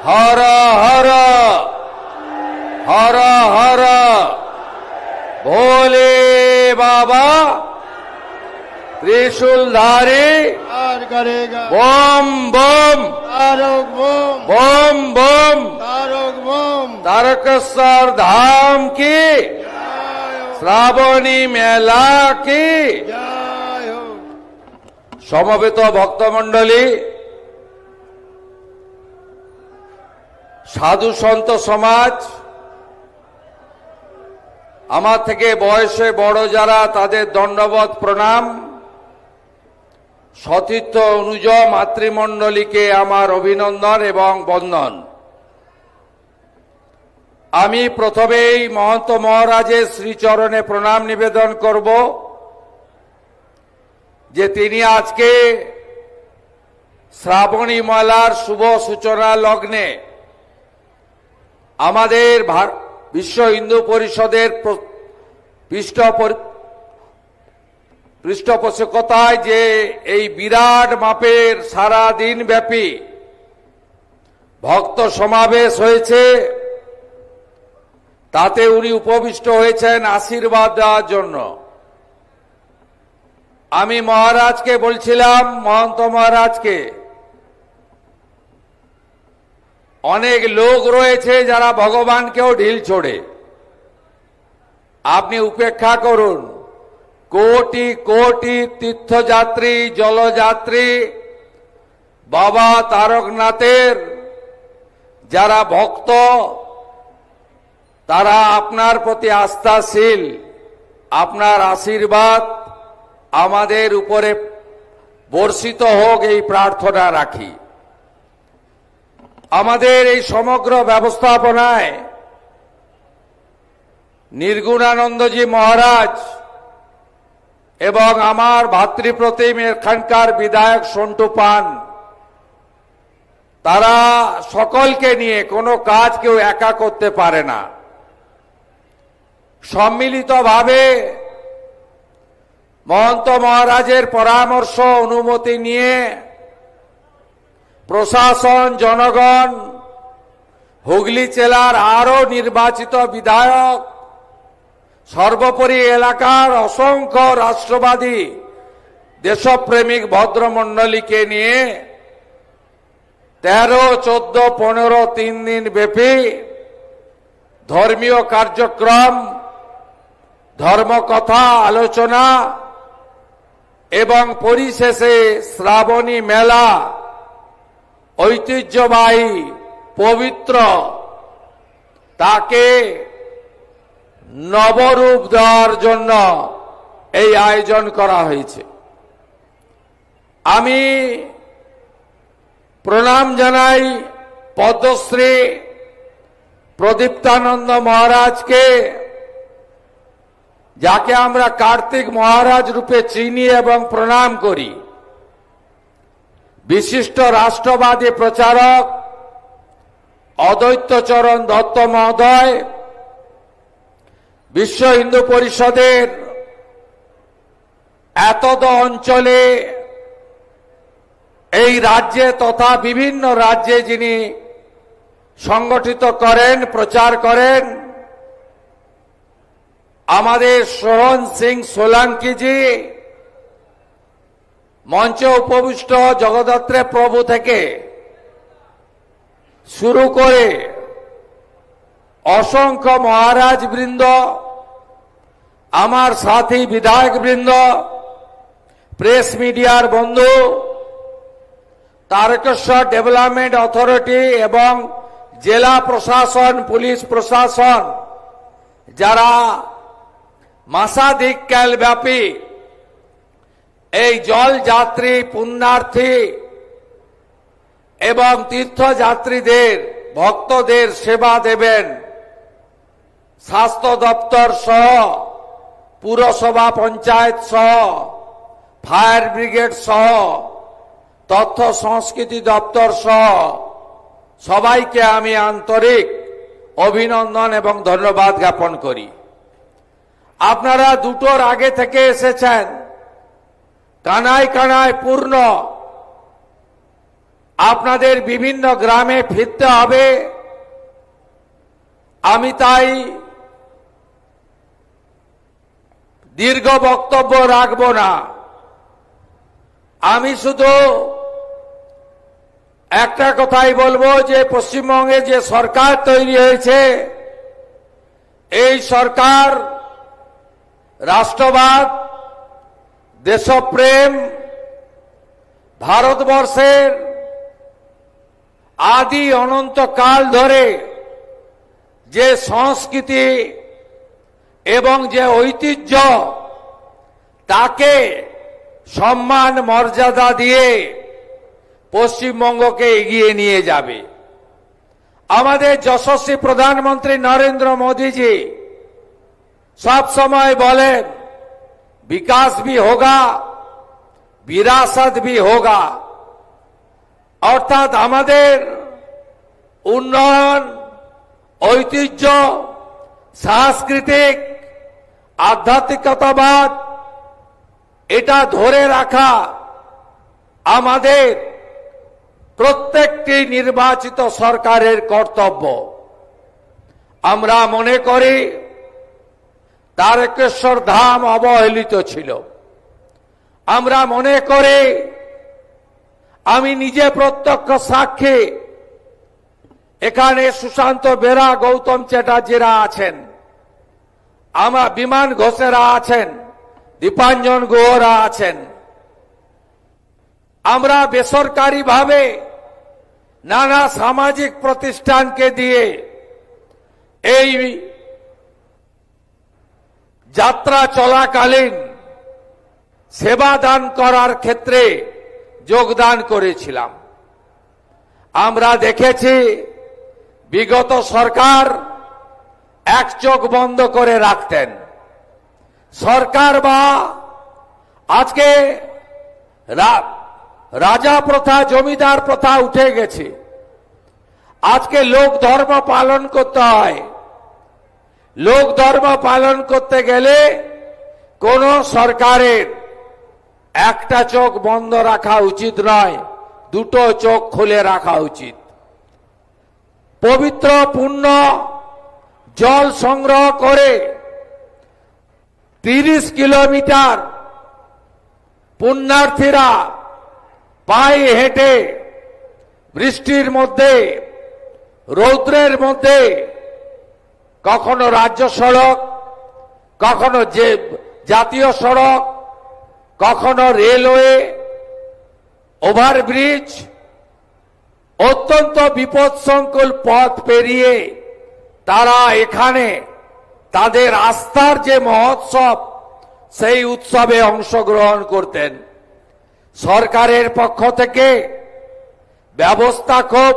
হর হর হর হর ভোলে বাবা त्रिशूलधारी पार करेगा। बम बम तारक बम बम बम तारक बम तारकेश्वर धाम की जय हो श्रावणी मेला की जय हो। সমবেত ভক্তমণ্ডলী, সাধু সন্ত সমাজ, আমার থেকে বয়সে বড় যারা তাদের দণ্ডবত প্রণাম, সতীর্থ অনুজ মাতৃমণ্ডলীকে আমার অভিনন্দন এবং বন্দন। আমি প্রথমেই মহন্ত মহারাজের শ্রীচরণে প্রণাম নিবেদন করব যে তিনি আজকে শ্রাবণী মেলার শুভ সূচনা লগ্নে আমাদের বিশ্ব হিন্দু পরিষদের পৃষ্ঠপোষকতায় যে এই বিরাট মাপের সারা দিন ব্যাপী ভক্ত সমাবেশ হয়েছে, তাতে উনি উপবিষ্ট হয়েছেন আশীর্বাদ দেওয়ার জন্য। আমি মহারাজকে বলছিলাম, মহন্ত মহারাজকে, অনেক লোক রয়েছে যারা ভগবানকেও ঢিল ছোড়ে, আপনি উপেক্ষা করুন। কোটি কোটি তীর্থযাত্রী জলযাত্রী বাবা তারকনাথের যারা ভক্ত, তারা আপনার প্রতি আস্থাশীল। আপনার আশীর্বাদ আমাদের উপরে বর্ষিত হোক এই প্রার্থনা রাখি। আমাদের এই সমগ্র ব্যবস্থাপনায় নির্গুণানন্দজি মহারাজ এবং আমার ভাতৃপ্রতিম এখানকার বিধায়ক সন্টু পান, তারা সকলকে নিয়ে কোনো কাজ কেউ একা করতে পারে না। সম্মিলিতভাবে মহন্ত মহারাজের পরামর্শ অনুমতি নিয়ে প্রশাসন, জনগণ, হুগলি জেলার আরো নির্বাচিত বিধায়ক, সর্বোপরি এলাকার অসংখ্য রাষ্ট্রবাদী দেশপ্রেমিক ভদ্রমণ্ডলীকে নিয়ে 13, 14, 15, 3 দিন ব্যাপী ধর্মীয় কার্যক্রম, ধর্মকথা, আলোচনা এবং পরিশেষে শ্রাবণী মেলা ঐতিহ্যবাহী পবিত্র, তাকে নবরূপ দেওয়ার জন্য এই আয়োজন করা হয়েছে। আমি প্রণাম জানাই পদ্মশ্রী প্রদীপ্তানন্দ মহারাজকে, যাকে আমরা কার্তিক মহারাজ রূপে চিনি এবং প্রণাম করি। বিশিষ্ট রাষ্ট্রবাদী প্রচারক অদ্বৈতচরণ দত্ত মহোদয়, বিশ্ব হিন্দু পরিষদের এতদ অঞ্চলে, এই রাজ্যে তথা বিভিন্ন রাজ্যে যিনি সংগঠিত করেন, প্রচার করেন, আমাদের সোহন সিং সোলাঙ্কিজি, মঞ্চে উপবিষ্ট জগদ্ধাত্রী প্রভু থেকে শুরু করে অসংখ্য মহারাজ বৃন্দ, আমার সাথী বিধায়ক বৃন্দ, প্রেস মিডিয়ার বন্ধু, তারকেশ্বর ডেভেলপমেন্ট অথরিটি এবং জেলা প্রশাসন, পুলিশ প্রশাসন, যারা মাসাধিক কাল ব্যাপী এই জলযাত্রী, পুণ্যার্থী এবং তীর্থযাত্রীদের, ভক্তদের সেবা দেবেন, স্বাস্থ্য দপ্তর সহ, পুরসভা, পঞ্চায়েত সহ, ফায়ার ব্রিগেড সহ, তথ্য সংস্কৃতি দপ্তর সহ সবাইকে আমি আন্তরিক অভিনন্দন এবং ধন্যবাদ জ্ঞাপন করি। আপনারা দুটোর আগে থেকে এসেছেন, কানায় কানায় পূর্ণ আপনাদের বিভিন্ন গ্রামে ফিরতে হবে। আমি তাই দীর্ঘ বক্তব্য রাখব না। আমি শুধু একটা কথাই বলবো যে পশ্চিমবঙ্গে যে সরকার তৈরি হয়েছে, এই সরকার রাষ্ট্রবাদ, দেশপ্রেম, ভারতবর্ষের আদি অনন্তকাল ধরে যে সংস্কৃতি এবং যে ঐতিহ্য, তাকে সম্মান মর্যাদা দিয়ে পশ্চিমবঙ্গকে এগিয়ে নিয়ে যাবে। আমাদের যশস্বী প্রধানমন্ত্রী নরেন্দ্র মোদীজি সব সময় বলেন, বিকাশ भी होगा, বিরাসত भी होगा। অর্থাৎ আমাদের উন্নয়ন, ঐতিহ্য, সাংস্কৃতিক, আধ্যাত্মিকতাবাদ, এটা ধরে রাখা আমাদের প্রত্যেকটি নির্বাচিত সরকারের কর্তব্য। আমরা মনে করি তারকেশ্বর ধাম অবহেলিত ছিল। আমরা মনে করি, আমি নিজে প্রত্যক্ষ সাক্ষী, এখানে সুশান্ত বেরা, গৌতম চ্যাটার্জিরা আছেন, আমার বিমান ঘোষেরা আছেন, দীপাঞ্জন গুহরা আছেন। আমরা বেসরকারিভাবে নানা সামাজিক প্রতিষ্ঠানকে দিয়ে এই যাত্রা চলাকালীন সেবা দান করার ক্ষেত্রে যোগদান করেছিলাম। আমরা দেখেছি বিগত সরকার এক চোখ বন্ধ করে রাখতেন। সরকার বা আজকে রাজা প্রথা, জমিদার প্রথা উঠে গেছে। আজকে লোক ধর্ম পালন করতে হয়। লোক ধর্ম পালন করতে গেলে কোন সরকারের একটা চোখ বন্ধ রাখা উচিত নয়, দুটো চোখ খুলে রাখা উচিত। পবিত্র পুণ্য জল সংগ্রহ করে 30 কিলোমিটার পুণ্যার্থীরা পায়ে হেঁটে বৃষ্টির মধ্যে, রৌদ্রের মধ্যে, কখনো রাজ্য সড়ক, কখনো যে জাতীয় সড়ক, কখনো রেলওয়ে, ওভারব্রিজ, অত্যন্ত বিপদসংকুল পথ পেরিয়ে তারা এখানে তাদের আস্থার যে মহোৎসব, সেই উৎসবে অংশগ্রহণ করতেন। সরকারের পক্ষ থেকে ব্যবস্থা খুব